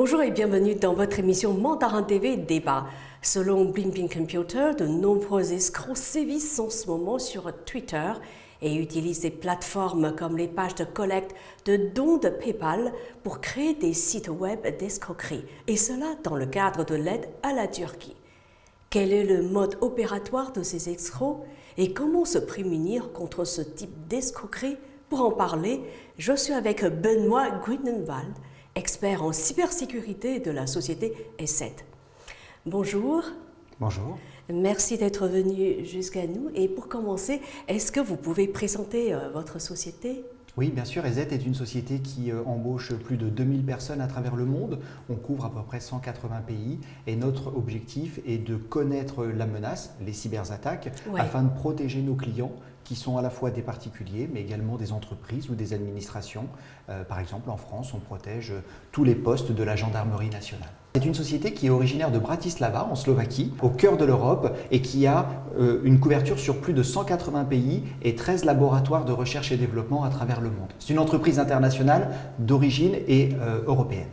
Bonjour et bienvenue dans votre émission Mandarin TV Débat. Selon Bling Computer, de nombreux escrocs sévissent en ce moment sur Twitter et utilisent des plateformes comme les pages de collecte de dons de PayPal pour créer des sites web d'escroquerie, et cela dans le cadre de l'aide à la Turquie. Quel est le mode opératoire de ces escrocs et comment se prémunir contre ce type d'escroquerie? Pour en parler, je suis avec Benoît Gruenewald, expert en cybersécurité de la société E7. Bonjour. Bonjour. Merci d'être venu jusqu'à nous. Et pour commencer, est-ce que vous pouvez présenter votre société? Oui, bien sûr, E7 est une société qui embauche plus de 2000 personnes à travers le monde. On couvre à peu près 180 pays et notre objectif est de connaître la menace, les cyberattaques, afin de protéger nos clients qui sont à la fois des particuliers mais également des entreprises ou des administrations. Par exemple, en France, on protège tous les postes de la gendarmerie nationale. C'est une société qui est originaire de Bratislava, en Slovaquie, au cœur de l'Europe, et qui a une couverture sur plus de 180 pays et 13 laboratoires de recherche et développement à travers le monde. C'est une entreprise internationale d'origine et européenne.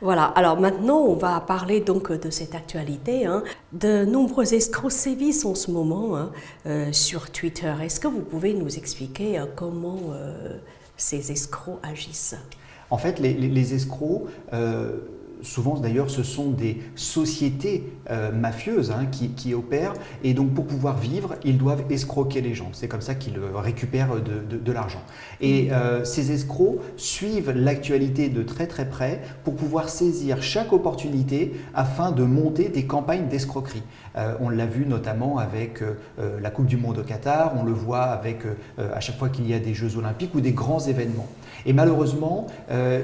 Voilà, alors maintenant on va parler donc de cette actualité. De nombreux escrocs sévissent en ce moment sur Twitter. Est-ce que vous pouvez nous expliquer comment ces escrocs agissent? En fait, les escrocs... souvent d'ailleurs ce sont des sociétés mafieuses qui opèrent, et donc pour pouvoir vivre ils doivent escroquer les gens. C'est comme ça qu'ils récupèrent de l'argent. Et ces escrocs suivent l'actualité de très très près pour pouvoir saisir chaque opportunité afin de monter des campagnes d'escroquerie. On l'a vu notamment avec la Coupe du Monde au Qatar, on le voit avec à chaque fois qu'il y a des Jeux Olympiques ou des grands événements. Et malheureusement,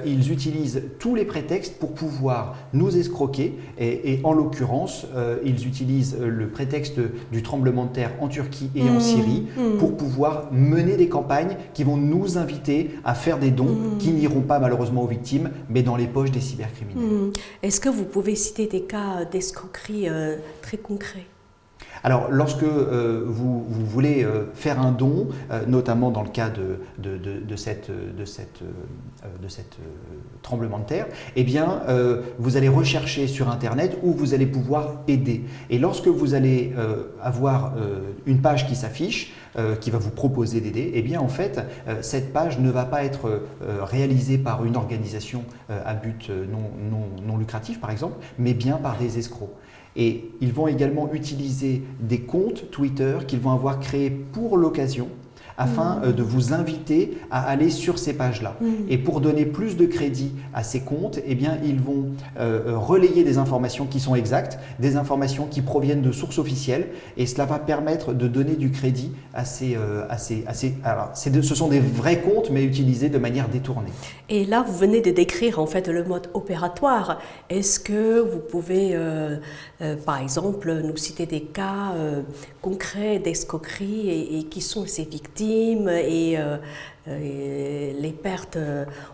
ils utilisent tous les prétextes pour pouvoir nous escroquer, et en l'occurrence, ils utilisent le prétexte du tremblement de terre en Turquie et en Syrie pour pouvoir mener des campagnes qui vont nous inviter à faire des dons qui n'iront pas malheureusement aux victimes, mais dans les poches des cybercriminels. Est-ce que vous pouvez citer des cas d'escroquerie très concrets? Alors, lorsque vous voulez faire un don, notamment dans le cas de cette tremblement de terre, eh bien, vous allez rechercher sur Internet où vous allez pouvoir aider. Et lorsque vous allez avoir une page qui s'affiche, qui va vous proposer d'aider, eh bien, en fait, cette page ne va pas être réalisée par une organisation à but non lucratif, par exemple, mais bien par des escrocs. Et ils vont également utiliser des comptes Twitter qu'ils vont avoir créés pour l'occasion afin de vous inviter à aller sur ces pages-là. Et pour donner plus de crédit à ces comptes, eh bien, ils vont relayer des informations qui sont exactes, des informations qui proviennent de sources officielles, et cela va permettre de donner du crédit à ces... alors, ce sont des vrais comptes, mais utilisés de manière détournée. Et là, vous venez de décrire en fait le mode opératoire. Est-ce que vous pouvez, par exemple, nous citer des cas concrets d'escroquerie et qui sont ces victimes et les pertes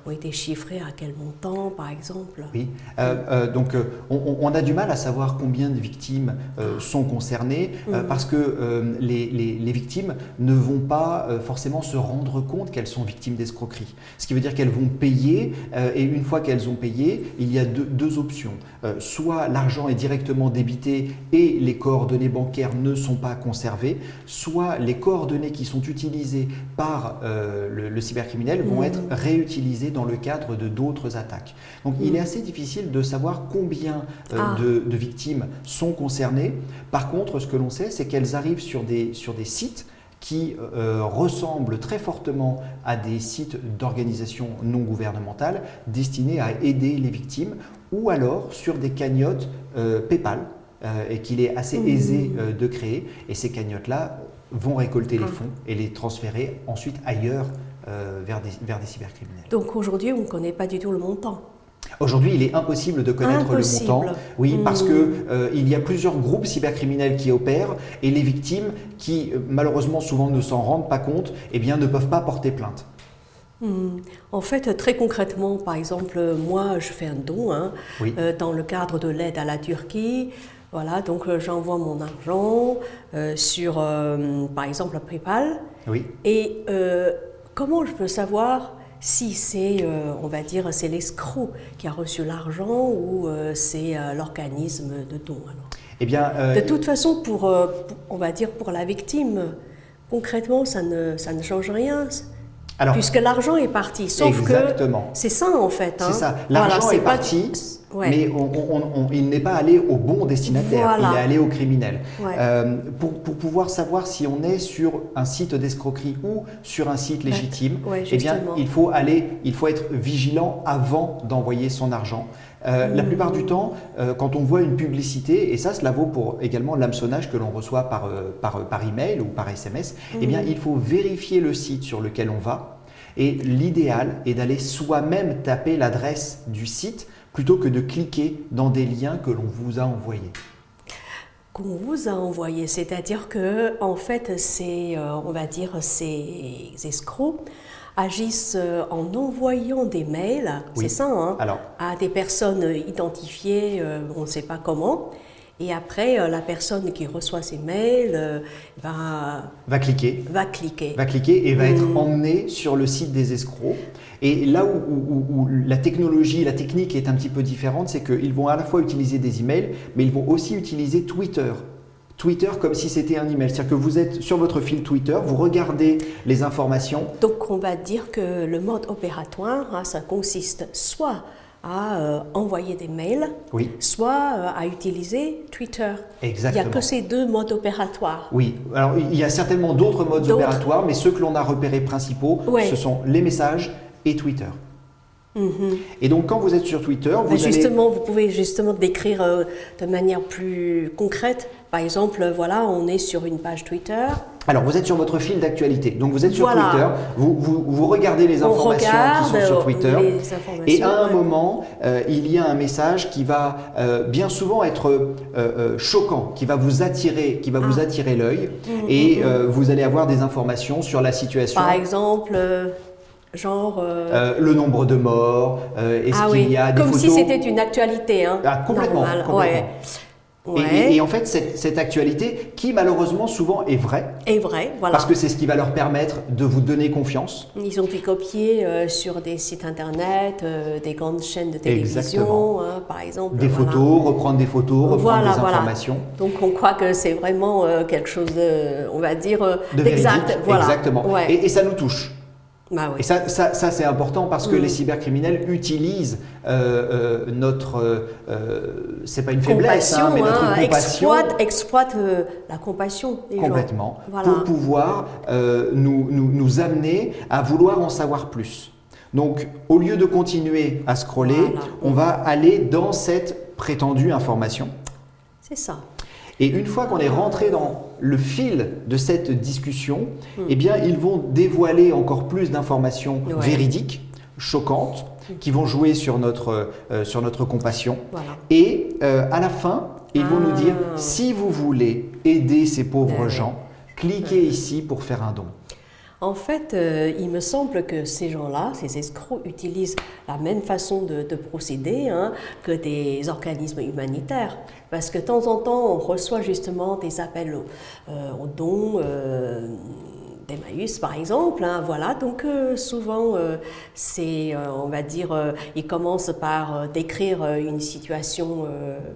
ont été chiffrées à quel montant, par exemple? Oui, donc on a du mal à savoir combien de victimes sont concernées parce que les victimes ne vont pas forcément se rendre compte qu'elles sont victimes d'escroquerie. Ce qui veut dire qu'elles vont payer, et une fois qu'elles ont payé, il y a deux options. Soit l'argent est directement débité et les coordonnées bancaires ne sont pas conservées, soit les coordonnées qui sont utilisées par le cybercriminel vont être réutilisées dans le cadre de d'autres attaques. Donc il est assez difficile de savoir combien de victimes sont concernées. Par contre, ce que l'on sait, c'est qu'elles arrivent sur des sites qui ressemblent très fortement à des sites d'organisations non gouvernementales destinés à aider les victimes, ou alors sur des cagnottes PayPal, et qu'il est assez aisé de créer. Et ces cagnottes-là vont récolter les fonds et les transférer ensuite ailleurs vers des cybercriminels. Donc aujourd'hui, on ne connaît pas du tout le montant? Aujourd'hui, il est impossible de connaître le montant, oui, parce qu'il y a plusieurs groupes cybercriminels qui opèrent, et les victimes qui, malheureusement, souvent ne s'en rendent pas compte, eh bien, ne peuvent pas porter plainte. En fait, très concrètement, par exemple, moi, je fais un don dans le cadre de l'aide à la Turquie. Voilà, donc j'envoie mon argent sur, par exemple, PayPal. Oui. Et comment je peux savoir si c'est, on va dire, c'est l'escroc qui a reçu l'argent ou c'est l'organisme de don alors. Eh bien, De toute façon, on va dire pour la victime, concrètement, ça ne change rien. alors, Puisque l'argent est parti, sauf exactement. que c'est ça en fait. C'est ça, l'argent Voilà, est parti, mais il n'est pas allé au bon destinataire, il est allé au criminel. Ouais. Pour pouvoir savoir si on est sur un site d'escroquerie ou sur un site légitime, eh bien, il faut être vigilant avant d'envoyer son argent. La plupart du temps, quand on voit une publicité, et ça cela vaut pour également l'hameçonnage que l'on reçoit par email ou par SMS, eh bien, il faut vérifier le site sur lequel on va. Et l'idéal est d'aller soi-même taper l'adresse du site plutôt que de cliquer dans des liens que l'on vous a envoyés. Qu'on vous a envoyé, c'est-à-dire que en fait, on va dire, ces escrocs agissent en envoyant des mails, c'est ça, hein, à des personnes identifiées, on ne sait pas comment. Et après, la personne qui reçoit ces mails va cliquer et va être emmenée sur le site des escrocs. Et là où la technique est un petit peu différente, c'est qu'ils vont à la fois utiliser des emails, mais ils vont aussi utiliser Twitter. Twitter comme si c'était un email. C'est-à-dire que vous êtes sur votre fil Twitter, vous regardez les informations. Donc on va dire que le mode opératoire, hein, ça consiste soit à envoyer des mails, soit à utiliser Twitter. Exactement. Il n'y a que ces deux modes opératoires. Oui, alors il y a certainement d'autres modes opératoires, mais ceux que l'on a repérés principaux, ce sont les messages et Twitter. Et donc quand vous êtes sur Twitter, vous pouvez justement décrire de manière plus concrète. Par exemple, voilà, on est sur une page Twitter. Alors vous êtes sur votre fil d'actualité, donc vous êtes sur Twitter, vous regardez les informations qui sont sur Twitter, et à un moment, il y a un message qui va bien souvent être choquant, qui va vous attirer l'œil, et vous allez avoir des informations sur la situation. Par exemple… le nombre de morts, est-ce qu'il y a des photos… Comme si c'était une actualité. Hein, complètement. Et en fait, cette actualité, qui malheureusement souvent est vraie, voilà. Parce que c'est ce qui va leur permettre de vous donner confiance. Ils ont pu copier sur des sites internet, des grandes chaînes de télévision, par exemple. Des photos, reprendre des photos, reprendre des informations. Donc on croit que c'est vraiment quelque chose, on va dire, d'exact. Exactement. Et ça nous touche. Et ça c'est important parce que les cybercriminels utilisent c'est pas une faiblesse, mais notre compassion. Exploite la compassion des complètement, gens. Pour pouvoir nous amener à vouloir en savoir plus. Donc, au lieu de continuer à scroller, on va aller dans cette prétendue information. C'est ça. Et une fois qu'on est rentré dans le fil de cette discussion, eh bien, ils vont dévoiler encore plus d'informations véridiques, choquantes, qui vont jouer sur notre compassion. Et à la fin, ils vont nous dire, si vous voulez aider ces pauvres gens, cliquez ici pour faire un don. En fait, il me semble que ces gens-là, ces escrocs, utilisent la même façon de procéder que des organismes humanitaires. Parce que de temps en temps, on reçoit justement des appels aux dons d'Emmaüs, par exemple. Voilà, donc souvent, on va dire, ils commencent par décrire une situation,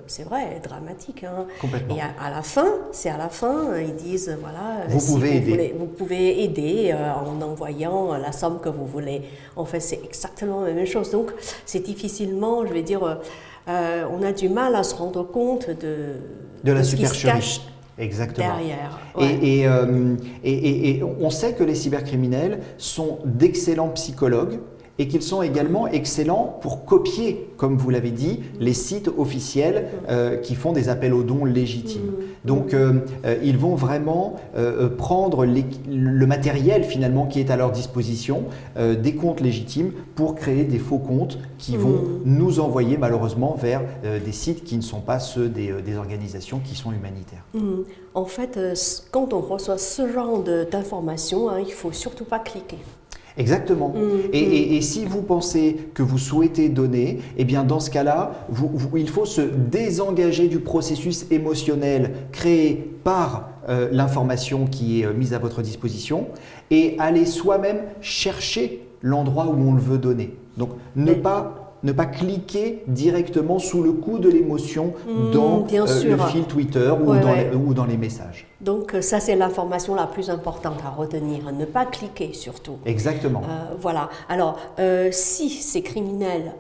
c'est vrai, dramatique. Complètement. Et à la fin, ils disent, voilà, vous pouvez aider en envoyant la somme que vous voulez. En fait, c'est exactement la même chose. Donc, c'est difficilement, je vais dire, on a du mal à se rendre compte de la ce qui se cache. Exactement. Derrière. Et on sait que les cybercriminels sont d'excellents psychologues et qu'ils sont également excellents pour copier, comme vous l'avez dit, les sites officiels qui font des appels aux dons légitimes. Donc, ils vont vraiment prendre le matériel finalement qui est à leur disposition, des comptes légitimes, pour créer des faux comptes qui vont nous envoyer malheureusement vers des sites qui ne sont pas ceux des organisations qui sont humanitaires. En fait, quand on reçoit ce genre d'informations, il ne faut surtout pas cliquer. Exactement. Et si vous pensez que vous souhaitez donner, eh bien dans ce cas-là, il faut se désengager du processus émotionnel créé par l'information qui est mise à votre disposition et aller soi-même chercher l'endroit où on le veut donner. Donc ne pas cliquer directement sous le coup de l'émotion dans le fil Twitter ou dans les messages. Donc ça, c'est l'information la plus importante à retenir, ne pas cliquer surtout. Exactement. Voilà. Alors, si ces criminels,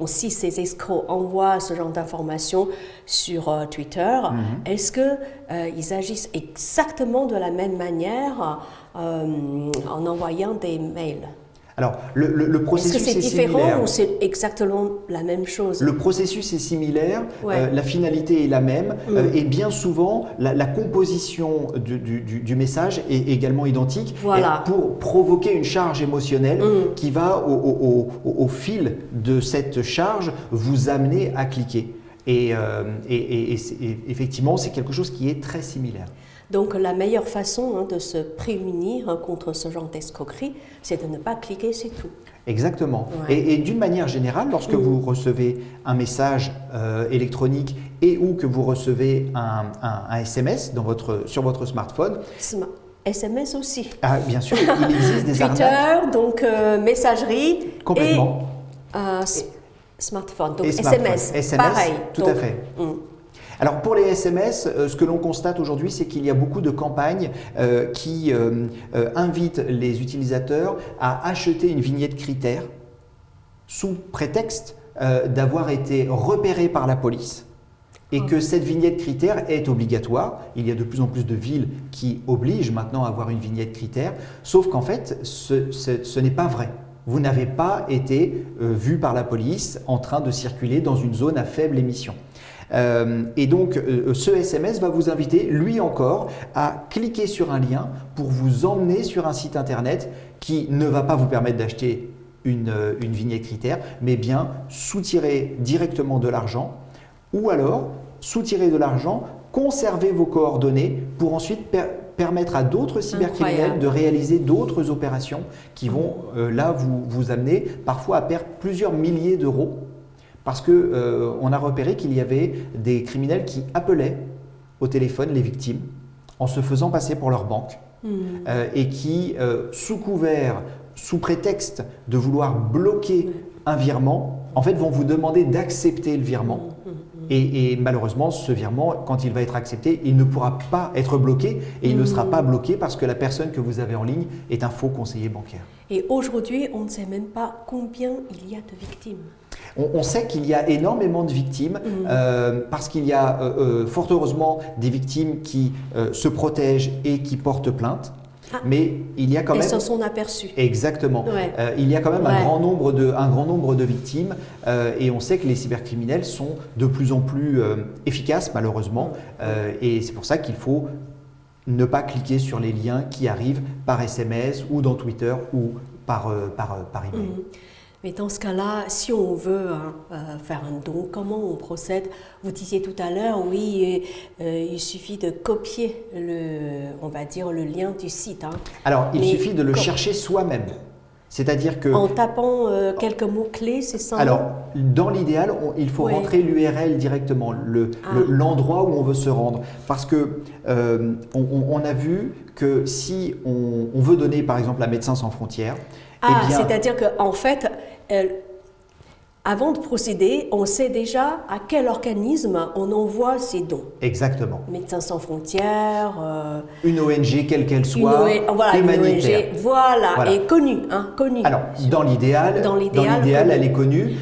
si ces escrocs envoient ce genre d'informations sur Twitter, est-ce qu'ils agissent exactement de la même manière en envoyant des mails ? Alors, le processus est-ce que c'est différent similaire. ou c'est exactement la même chose? Le processus est similaire, la finalité est la même, et bien souvent, la composition du message est également identique pour provoquer une charge émotionnelle qui va, au fil de cette charge, vous amener à cliquer. Et effectivement, c'est quelque chose qui est très similaire. Donc la meilleure façon de se prémunir contre ce genre d'escroquerie, c'est de ne pas cliquer, c'est tout. Exactement. Et d'une manière générale, lorsque vous recevez un message électronique et ou que vous recevez un SMS sur votre smartphone… SMS aussi. Ah, bien sûr, il existe des arnaques. Twitter, donc messagerie. Complètement. Et smartphone, donc smartphone. SMS, pareil. Tout à fait. Alors pour les SMS, ce que l'on constate aujourd'hui, c'est qu'il y a beaucoup de campagnes qui invitent les utilisateurs à acheter une vignette critère sous prétexte d'avoir été repéré par la police et que cette vignette critère est obligatoire. Il y a de plus en plus de villes qui obligent maintenant à avoir une vignette critère, sauf qu'en fait, ce n'est pas vrai. Vous n'avez pas été vu par la police en train de circuler dans une zone à faible émission. Et donc ce SMS va vous inviter, lui encore, à cliquer sur un lien pour vous emmener sur un site internet qui ne va pas vous permettre d'acheter une vignette critère, mais bien soutirer directement de l'argent ou alors soutirer de l'argent, conserver vos coordonnées pour ensuite permettre à d'autres cybercriminels de réaliser d'autres opérations qui vont là vous amener parfois à perdre plusieurs milliers d'euros. Parce qu'on a repéré qu'il y avait des criminels qui appelaient au téléphone les victimes en se faisant passer pour leur banque et qui, sous prétexte de vouloir bloquer un virement, en fait vont vous demander d'accepter le virement. Et malheureusement, ce virement, quand il va être accepté, il ne pourra pas être bloqué et il ne sera pas bloqué parce que la personne que vous avez en ligne est un faux conseiller bancaire. Et aujourd'hui, on ne sait même pas combien il y a de victimes. On sait qu'il y a énormément de victimes parce qu'il y a fort heureusement des victimes qui se protègent et qui portent plainte. Mais il y a quand même… Elles s'en sont aperçues. Exactement. Il y a quand même un grand nombre de victimes et on sait que les cybercriminels sont de plus en plus efficaces malheureusement et c'est pour ça qu'il faut ne pas cliquer sur les liens qui arrivent par SMS ou dans Twitter ou par email. Mais dans ce cas-là, si on veut faire un don, comment on procède? Vous disiez tout à l'heure, oui, il suffit de copier le lien du site. Alors, il suffit de le chercher soi-même. C'est-à-dire que… En tapant quelques mots-clés, c'est ça? Alors, dans l'idéal, il faut rentrer l'URL directement, l'endroit où on veut se rendre. Parce que on a vu que si on veut donner, par exemple, à Médecins sans frontières… c'est-à-dire qu'en fait, avant de procéder, on sait déjà à quel organisme on envoie ses dons. Exactement. Médecins sans frontières… une ONG, quelle qu'elle soit, humanitaire. Une ONG, voilà, et connue. Alors, dans l'idéal, elle est connue,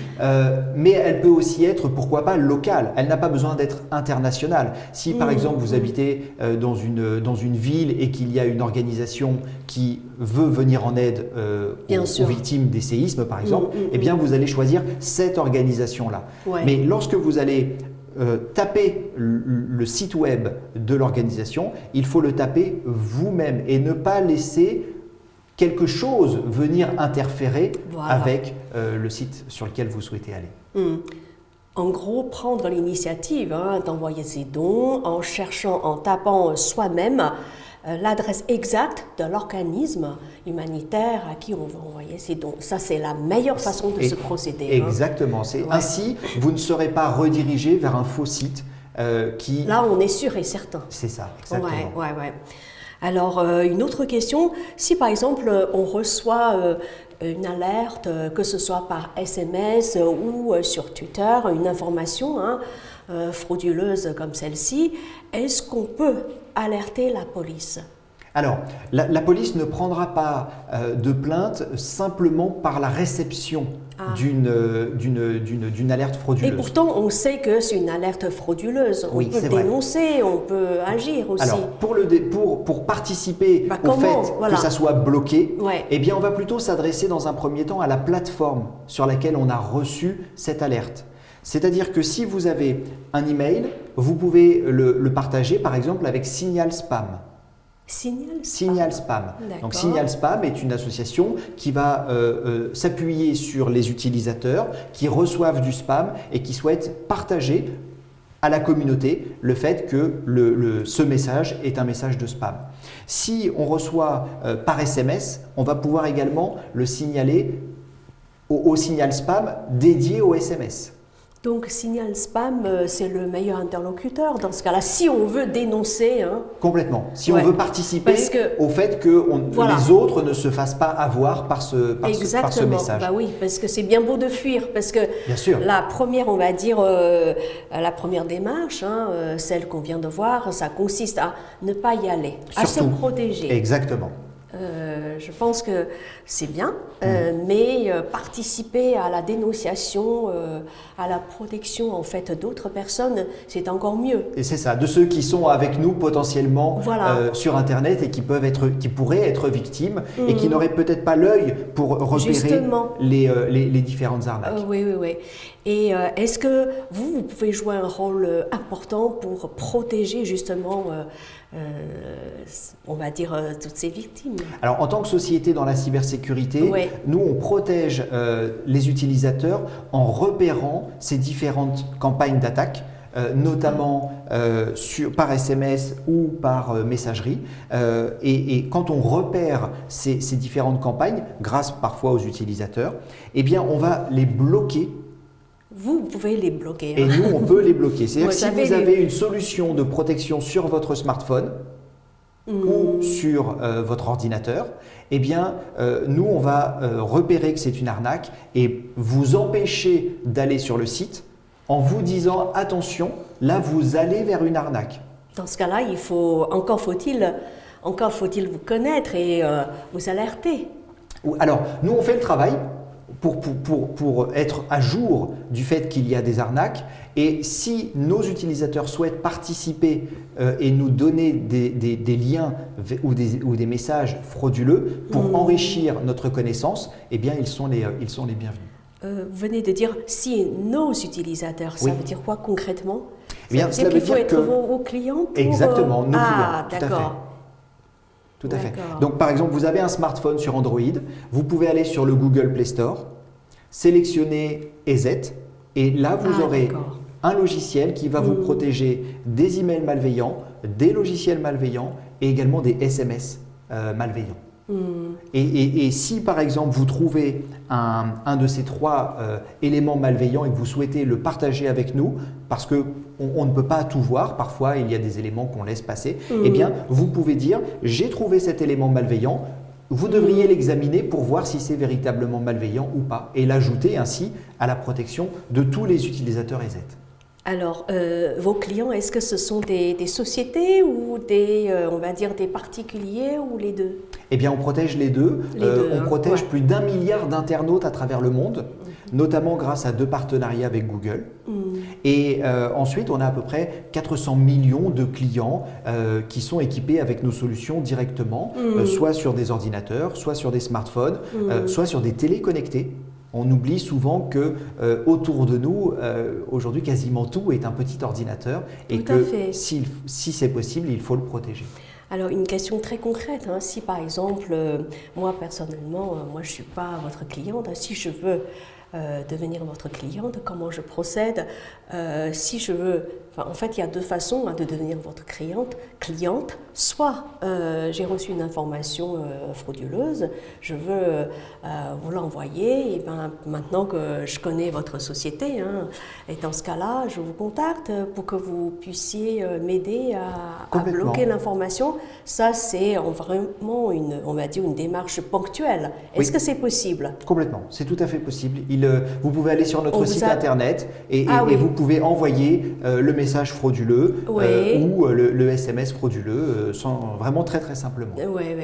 mais elle peut aussi être, pourquoi pas, locale. Elle n'a pas besoin d'être internationale. Si, par exemple, vous habitez dans une ville et qu'il y a une organisation qui veut venir en aide aux victimes des séismes, par exemple, eh bien, vous allez choisir cette organisation-là. Mais lorsque vous allez taper le site web de l'organisation, il faut le taper vous-même et ne pas laisser quelque chose venir interférer avec le site sur lequel vous souhaitez aller. En gros, prendre l'initiative d'envoyer ses dons en tapant soi-même l'adresse exacte de l'organisme humanitaire à qui on va envoyer ses dons. Ça, c'est la meilleure façon de se procéder. Exactement. Ainsi, vous ne serez pas redirigé vers un faux site qui… Là, on est sûr et certain. C'est ça, exactement. Ouais. Alors, une autre question, si par exemple, on reçoit une alerte, que ce soit par SMS ou sur Twitter, une information frauduleuse comme celle-ci, est-ce qu'on peut alerter la police? Alors, la police ne prendra pas de plainte simplement par la réception d'une alerte frauduleuse. Et pourtant, on sait que c'est une alerte frauduleuse. On peut dénoncer, on peut agir aussi. Alors, pour participer au fait que ça soit bloqué, eh bien, on va plutôt s'adresser dans un premier temps à la plateforme sur laquelle on a reçu cette alerte. C'est-à-dire que si vous avez un email, vous pouvez le partager par exemple avec Signal Spam. Signal Spam. Donc Signal Spam est une association qui va s'appuyer sur les utilisateurs qui reçoivent du spam et qui souhaitent partager à la communauté le fait que ce message est un message de spam. Si on reçoit par SMS, on va pouvoir également le signaler au Signal Spam dédié au SMS. Donc, Signal Spam, c'est le meilleur interlocuteur dans ce cas-là, si on veut dénoncer. Complètement. Si on veut participer au fait que les autres ne se fassent pas avoir par ce message. Bah oui, parce que c'est bien beau de fuir. Parce que bien sûr. La première, on va dire, la première démarche, celle qu'on vient de voir, ça consiste à ne pas y aller, à se protéger. Exactement. Je pense que c'est bien, mais participer à la dénonciation, à la protection en fait d'autres personnes, c'est encore mieux. Et c'est ça, de ceux qui sont avec nous potentiellement sur Internet et qui pourraient être victimes et qui n'auraient peut-être pas l'œil pour repérer les différentes arnaques. Oui. Et est-ce que vous pouvez jouer un rôle important pour protéger justement, on va dire, toutes ces victimes? Alors, en tant que société dans la cybersécurité, nous, on protège les utilisateurs en repérant ces différentes campagnes d'attaque, notamment par SMS ou par messagerie. Et quand on repère ces différentes campagnes, grâce parfois aux utilisateurs, eh bien, on va les bloquer. Vous pouvez les bloquer. Et nous, on peut les bloquer. C'est-à-dire que si vous avez une solution de protection sur votre smartphone ou sur votre ordinateur, eh bien, nous, on va repérer que c'est une arnaque et vous empêcher d'aller sur le site en vous disant « Attention, là, vous allez vers une arnaque ». Dans ce cas-là, encore faut-il vous connaître et vous alerter. Alors, nous, on fait le travail pour être à jour du fait qu'il y a des arnaques. Et si nos utilisateurs souhaitent participer et nous donner des liens ou des messages frauduleux pour enrichir notre connaissance, eh bien, ils sont les bienvenus. Vous venez de dire si nos utilisateurs, ça veut dire quoi concrètement? Eh bien, cela veut dire qu'il faut être vos clients pour... Exactement, nos clients. D'accord. Tout à fait. Donc, par exemple, vous avez un smartphone sur Android, vous pouvez aller sur le Google Play Store, sélectionner EZ, et là, vous aurez un logiciel qui va vous protéger des emails malveillants, des logiciels malveillants et également des SMS malveillants. Et si, par exemple, vous trouvez un de ces trois éléments malveillants et que vous souhaitez le partager avec nous, parce qu'on ne peut pas tout voir, parfois il y a des éléments qu'on laisse passer, eh bien, vous pouvez dire « j'ai trouvé cet élément malveillant ». Vous devriez l'examiner pour voir si c'est véritablement malveillant ou pas et l'ajouter ainsi à la protection de tous les utilisateurs EZ. Alors, vos clients, est-ce que ce sont des sociétés ou on va dire des particuliers ou les deux? Eh bien, on protège les deux. On protège plus d'1 milliard d'internautes à travers le monde, notamment grâce à 2 partenariats avec Google. Et ensuite, on a à peu près 400 millions de clients qui sont équipés avec nos solutions directement, soit sur des ordinateurs, soit sur des smartphones, soit sur des télés connectées. On oublie souvent que autour de nous, aujourd'hui, quasiment tout est un petit ordinateur et que si c'est possible, il faut le protéger. Alors, une question très concrète, si par exemple, moi personnellement, moi je ne suis pas votre cliente, si je veux devenir votre cliente, comment je procède? Si je veux Enfin, en fait, il y a deux façons de devenir votre cliente. Soit j'ai reçu une information frauduleuse, je veux vous l'envoyer, et ben, maintenant que je connais votre société, et dans ce cas-là, je vous contacte pour que vous puissiez m'aider à bloquer l'information. Ça, c'est vraiment on va dire une démarche ponctuelle. Est-ce que c'est possible? Complètement, c'est tout à fait possible. Vous pouvez aller sur notre site internet et vous pouvez envoyer le message frauduleux ou le SMS frauduleux vraiment très très simplement.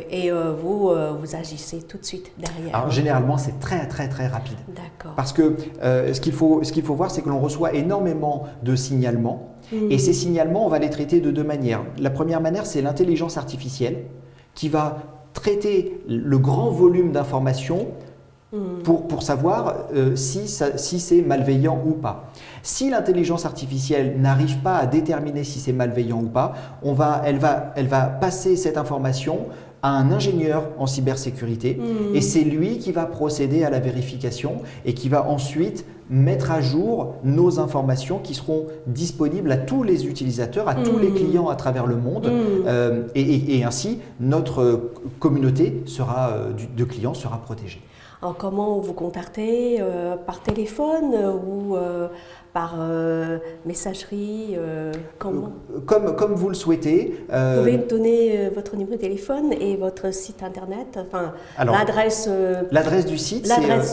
Et vous agissez tout de suite derrière. Alors généralement c'est très très très rapide. D'accord. Parce que ce qu'il faut voir, c'est que l'on reçoit énormément de signalements et ces signalements on va les traiter de deux manières. La première manière, c'est l'intelligence artificielle qui va traiter le grand volume d'informations pour savoir si c'est malveillant ou pas. Si l'intelligence artificielle n'arrive pas à déterminer si c'est malveillant ou pas, elle va passer cette information à un ingénieur en cybersécurité et c'est lui qui va procéder à la vérification et qui va ensuite mettre à jour nos informations qui seront disponibles à tous les utilisateurs, à tous les clients à travers le monde et ainsi notre communauté de clients sera protégée. Alors, comment vous contactez? Par téléphone ou par messagerie? Comment? Comme vous le souhaitez. Vous pouvez me donner votre numéro de téléphone et votre site internet, enfin l'adresse. L'adresse du site,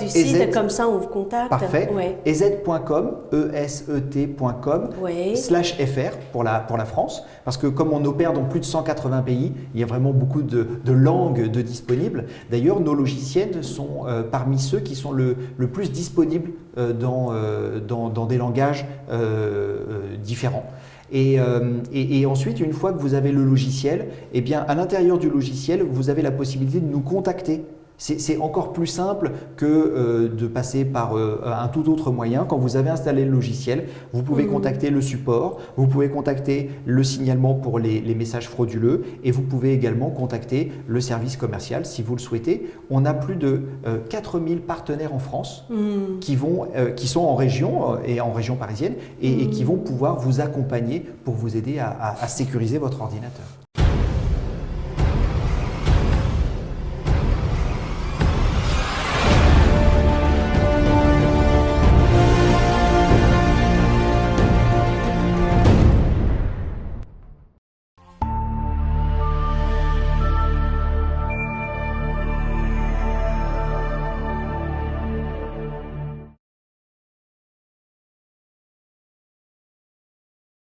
c'est comme ça on vous contacte. Parfait. EZ.com, ESET.com /FR pour la France, parce que comme on opère dans plus de 180 pays, il y a vraiment beaucoup de langues disponibles. D'ailleurs, nos logiciels sont parmi ceux qui sont le plus disponibles dans des langages différents. Et ensuite, une fois que vous avez le logiciel, eh bien, à l'intérieur du logiciel, vous avez la possibilité de nous contacter. C'est encore plus simple que de passer par un tout autre moyen. Quand vous avez installé le logiciel, vous pouvez contacter le support, vous pouvez contacter le signalement pour les messages frauduleux et vous pouvez également contacter le service commercial si vous le souhaitez. On a plus de 4000 partenaires en France qui sont en région et en région parisienne et qui vont pouvoir vous accompagner pour vous aider à sécuriser votre ordinateur.